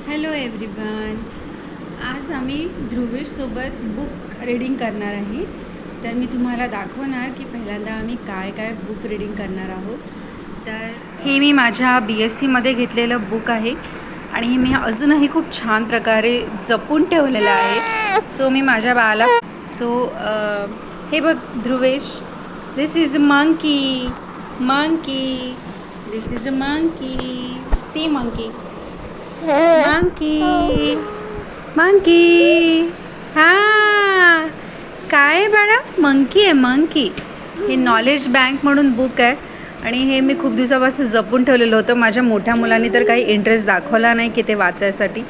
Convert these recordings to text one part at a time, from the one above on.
Hello everyone. आज आम्ही ध्रुवेशसोबत book reading करणार आहे. तर मी तुम्हाला दाखवणार की पहिल्यांदा आम्ही काय काय बुक रीडिंग करणार आहोत. तर हे मी माझ्या BSc मध्ये घेतलेलं बुक आहे आणि हे मी अजूनही खूप छान प्रकारे जपून ठेवलेलं आहे. सो मी माझ्या बाळाला हे बघ Dhruvesh, this is monkey. This is a monkey. See monkey. Monkey हां, काय बाळा? मंकी आहे, मंकी. हे नॉलेज बँक म्हणून बुक आहे आणि हे मी खूप दिवसापासून जपून ठेवलेलं होतं. माझ्या मोठ्या मुलांनी तर काही इंटरेस्ट दाखवला नाही की ते वाचायसाठी.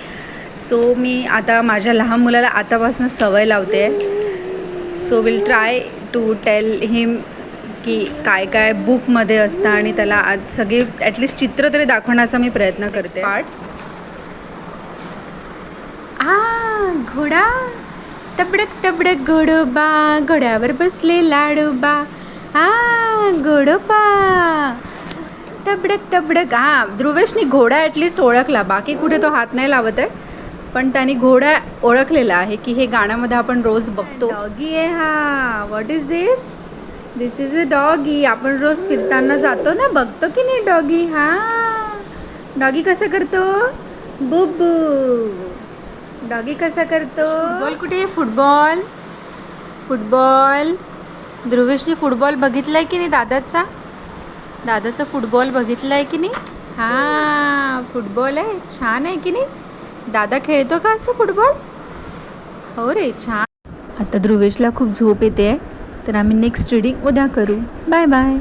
सो मी आता माझ्या लहान मुलाला आतापासून सवय लावते. So will try to tell him की काय काय बुकमध्ये असतं आणि त्याला आज सगळे ॲटलिस्ट चित्र तरी दाखवण्याचा मी प्रयत्न करते. घोडा, तबडक तबडक घोडोबा, घोड्यावर बसले लाडोबा. घोडोबा, तबडक तबडक. ध्रुवेशनी घोडा ॲटलिस्ट ओळखला, बाकी कुठे तो हात नाही लावत आहे, पण त्याने घोडा ओळखलेला आहे की हे गाण्यामध्ये आपण रोज बघतो. डॉगी आहे हा. What is this? This is a doggy. आपण रोज फिरताना जातो ना, बघतो की नाही डॉगी. डॉगी कसा करतो? बुबू. डॉगी कसा करतो? फुटबॉल कुठे? फुटबॉल. ध्रुवेशने फुटबॉल बघितलाय की नाही? दादाचा फुटबॉल बघितलाय की नाही? फुटबॉल आहे, छान आहे की नाही? दादा खेळतो का असं फुटबॉल? हो रे, छान. आता ध्रुवेशला खूप झोप येते आहे, तर आम्ही नेक्स्ट रीडिंग उद्या करू. Bye bye.